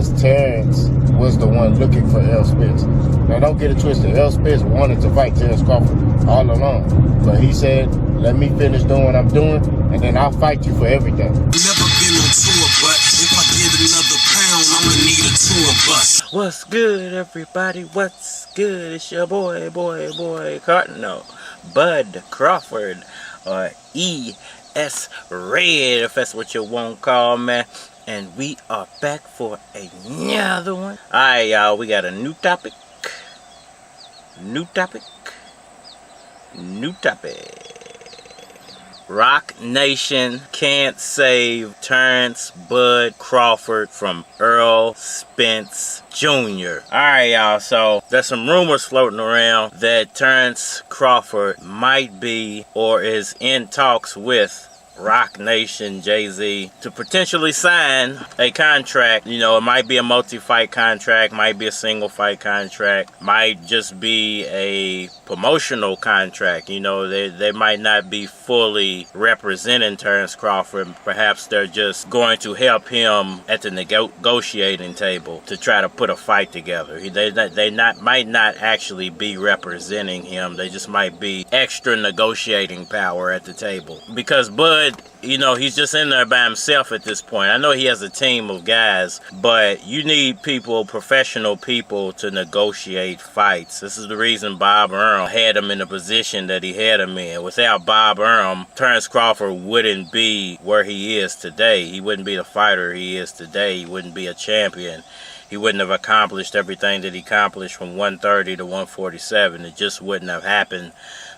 because Terence was the one looking for Errol Spence. Now, don't get it twisted. Errol Spence wanted to fight Terence Crawford all along. But he said, let me finish doing what I'm doing, and then I'll fight you for everything. Never been on tour, but if I get another pound, I'ma need a tour bus. What's good, everybody? What's good? It's your boy, Cardinal Bud Crawford, or E.S. Red, if that's what you want to call me. And we are back for another one. Alright, y'all, we got a new topic. New topic. Rock Nation can't save Terence Bud Crawford from Errol Spence Jr. Alright, y'all, so there's some rumors floating around that Terence Crawford might be or is in talks with Rock Nation Jay-Z to potentially sign a contract. You know, it might be a multi-fight contract, might be a single fight contract, might just be a promotional contract. You know, they might not be fully representing Terence Crawford. Perhaps they're just going to help him at the negotiating table to try to put a fight together. They might not actually be representing him. They just might be extra negotiating power at the table. Because Bud, you know, he's just in there by himself at this point. I know he has a team of guys, but you need people, professional people, to negotiate fights. This is the reason Bob Arum had him in the position that he had him in. Without Bob Arum, Terence Crawford wouldn't be where he is today. He wouldn't be the fighter he is today. He wouldn't be a champion. He wouldn't have accomplished everything that he accomplished from 130 to 147. It just wouldn't have happened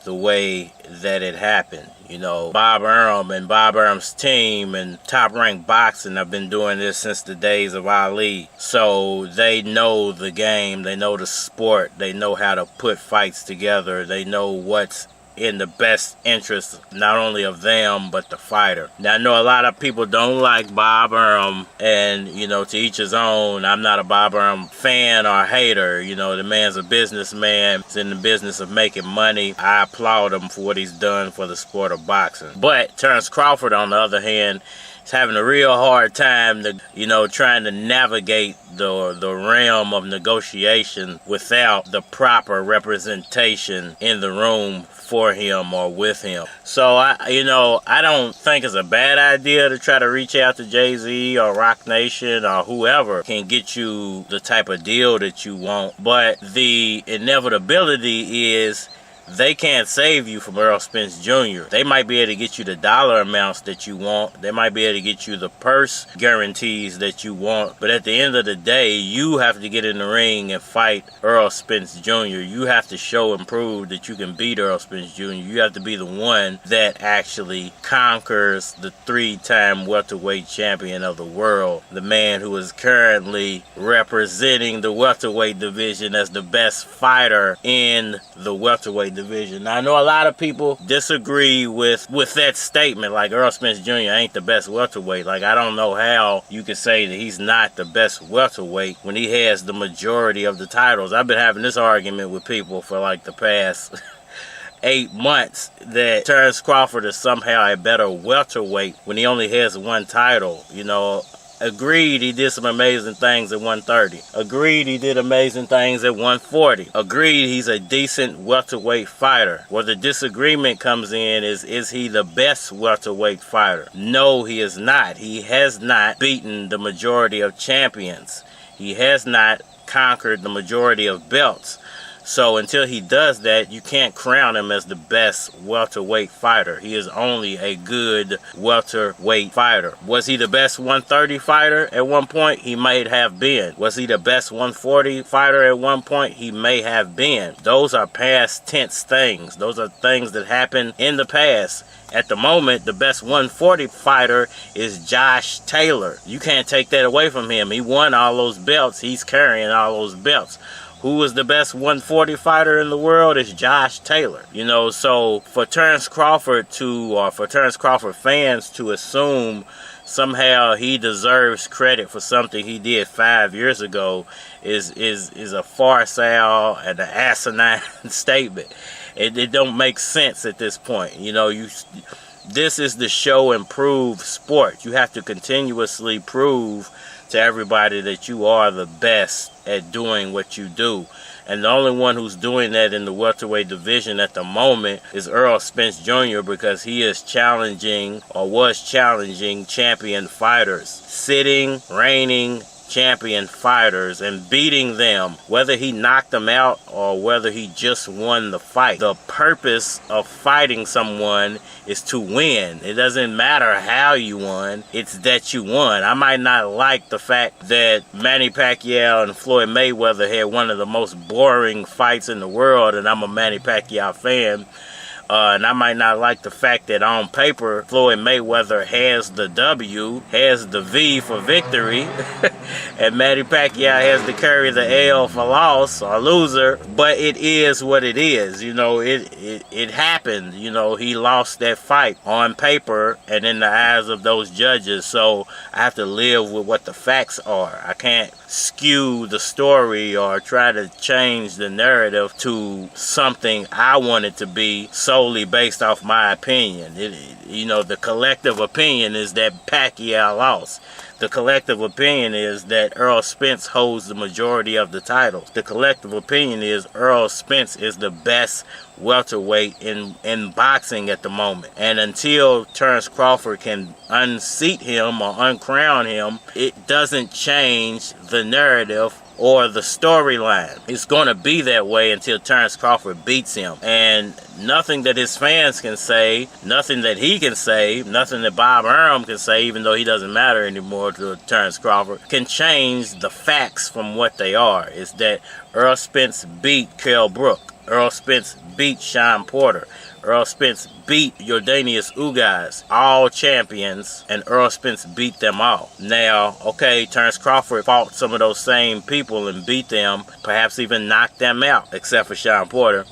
the way that it happened. You know, Bob Arum and Bob Arum's team and Top Rank Boxing have been doing this since the days of Ali. So they know the game, they know the sport, they know how to put fights together, they know what's in the best interest not only of them but the fighter. Now, I know a lot of people don't like Bob Arum, and you know, to each his own. I'm not a Bob Arum fan or hater. You know, the man's a businessman. He's in the business of making money. I applaud him for what he's done for the sport of boxing. But Terence Crawford, on the other hand, is having a real hard time to, you know, trying to navigate the realm of negotiation without the proper representation in the room for him or with him. So I don't think it's a bad idea to try to reach out to Jay-Z or Rock Nation or whoever can get you the type of deal that you want. But the inevitability is they can't save you from Errol Spence Jr. They might be able to get you the dollar amounts that you want. They might be able to get you the purse guarantees that you want. But at the end of the day, you have to get in the ring and fight Errol Spence Jr. You have to show and prove that you can beat Errol Spence Jr. You have to be the one that actually conquers the three-time welterweight champion of the world. The man who is currently representing the welterweight division as the best fighter in the welterweight division. Now, I know a lot of people disagree with that statement, like Errol Spence Jr. ain't the best welterweight. Like, I don't know how you could say that he's not the best welterweight when he has the majority of the titles. I've been having this argument with people for like the past 8 months that Terence Crawford is somehow a better welterweight when he only has one title. You know, agreed, he did some amazing things at 130. Agreed, he did amazing things at 140. Agreed, he's a decent welterweight fighter. Where the disagreement comes in is he the best welterweight fighter? No, he is not. He has not beaten the majority of champions. He has not conquered the majority of belts. So until he does that, you can't crown him as the best welterweight fighter. He is only a good welterweight fighter. Was he the best 130 fighter at one point? He may have been. Was he the best 140 fighter at one point? He may have been. Those are past tense things. Those are things that happened in the past. At the moment, the best 140 fighter is Josh Taylor. You can't take that away from him. He won all those belts. He's carrying all those belts. Who is the best 140 fighter in the world? Is Josh Taylor. You know, so for Terence Crawford for Terence Crawford fans to assume somehow he deserves credit for something he did 5 years ago is a farce and an asinine statement. It don't make sense at this point. You know, this is the show and prove sport. You have to continuously prove to everybody that you are the best at doing what you do. And the only one who's doing that in the welterweight division at the moment is Errol Spence Jr. because he is challenging, or was challenging, champion fighters. Sitting, reigning champion fighters and beating them, whether he knocked them out or whether he just won the fight. The purpose of fighting someone is to win. It doesn't matter how you won, it's that you won. I might not like the fact that Manny Pacquiao and Floyd Mayweather had one of the most boring fights in the world, and I'm a Manny Pacquiao fan. And I might not like the fact that on paper, Floyd Mayweather has the W, has the V for victory, and Manny Pacquiao has to carry the L for loss or loser. But it is what it is. You know, it happened. You know, he lost that fight on paper and in the eyes of those judges. So I have to live with what the facts are. I can't skew the story or try to change the narrative to something I want it to be solely based off my opinion. You know, the collective opinion is that Pacquiao lost. The collective opinion is that Errol Spence holds the majority of the titles. The collective opinion is Errol Spence is the best welterweight in boxing at the moment. And until Terence Crawford can unseat him or uncrown him, it doesn't change the narrative or the storyline. It's going to be that way until Terence Crawford beats him. And nothing that his fans can say, nothing that he can say, nothing that Bob Arum can say, even though he doesn't matter anymore to Terence Crawford, can change the facts from what they are. Is that Errol Spence beat Kell Brook. Errol Spence beat Shawn Porter. Errol Spence beat Yordenis Ugas, all champions, and Errol Spence beat them all. Now, okay, Terence Crawford fought some of those same people and beat them, perhaps even knocked them out, except for Shawn Porter.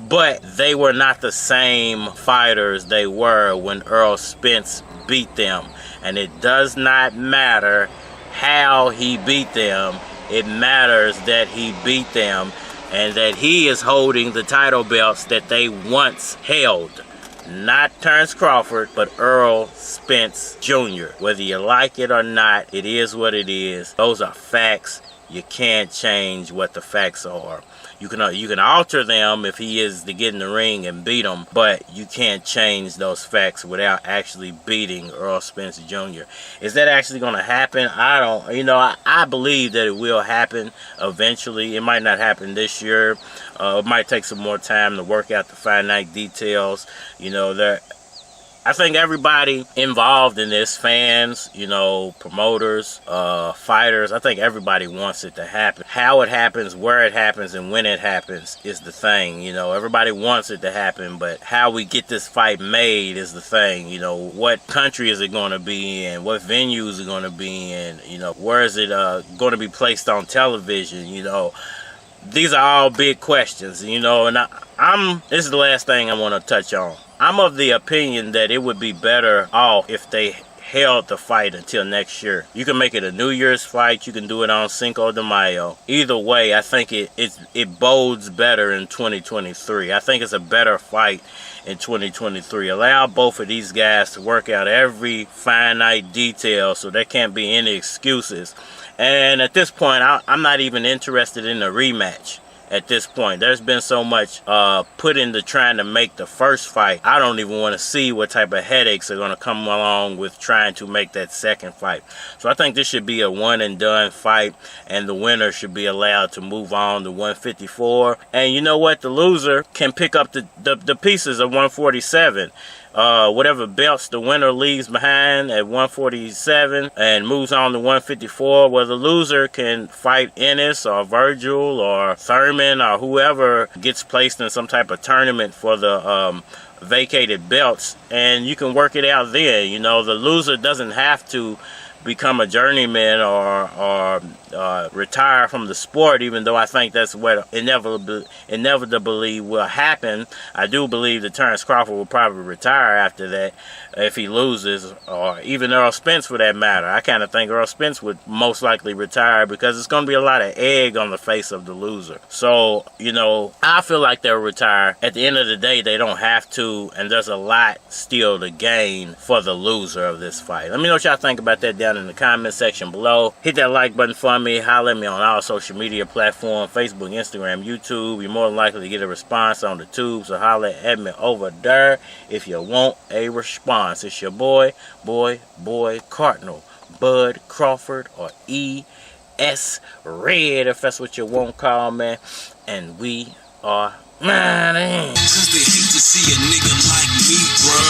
But they were not the same fighters they were when Errol Spence beat them. And it does not matter how he beat them. It matters that he beat them, and that he is holding the title belts that they once held. Not Terence Crawford, but Errol Spence Jr. Whether you like it or not, it is what it is. Those are facts. You can't change what the facts are. You can alter them if he is to get in the ring and beat him, but you can't change those facts without actually beating Errol Spence Jr. Is that actually going to happen? I don't. You know, I believe that it will happen eventually. It might not happen this year. It might take some more time to work out the finite details. You know, I think everybody involved in this, fans, you know, promoters, fighters, I think everybody wants it to happen. How it happens, where it happens, and when it happens is the thing. You know, everybody wants it to happen, but how we get this fight made is the thing. You know, what country is it going to be in? What venues is it going to be in? You know, where is it going to be placed on television? You know, these are all big questions, you know, and this is the last thing I want to touch on. I'm of the opinion that it would be better off if they held the fight until next year. You can make it a New Year's fight. You can do it on Cinco de Mayo. Either way, I think it bodes better in 2023. I think it's a better fight in 2023. Allow both of these guys to work out every finite detail so there can't be any excuses. And at this point, I'm not even interested in a rematch. At this point, there's been so much put into trying to make the first fight. I don't even want to see what type of headaches are going to come along with trying to make that second fight. So I think this should be a one and done fight, and the winner should be allowed to move on to 154. And you know what? The loser can pick up the pieces of 147. Whatever belts the winner leaves behind at 147 and moves on to 154, where the loser can fight Ennis or Virgil or Thurman or whoever gets placed in some type of tournament for the vacated belts, and you can work it out there. You know, the loser doesn't have to become a journeyman or retire from the sport, even though I think that's what inevitably will happen. I do believe that Terence Crawford will probably retire after that if he loses, or even Errol Spence for that matter. I kind of think Errol Spence would most likely retire because it's going to be a lot of egg on the face of the loser. So, you know, I feel like they'll retire. At the end of the day, they don't have to, and there's a lot still to gain for the loser of this fight. Let me know what y'all think about that down down in the comment section below. Hit that like button for me. Holler at me on all social media platforms, Facebook, Instagram, YouTube. You're more than likely to get a response on the tube, so holler at me over there if you want a response. It's your boy Cardinal Bud Crawford, or E.S. Red, if that's what you want to call me. And we are Manny. Cause they hate to see a nigga like me, bruh.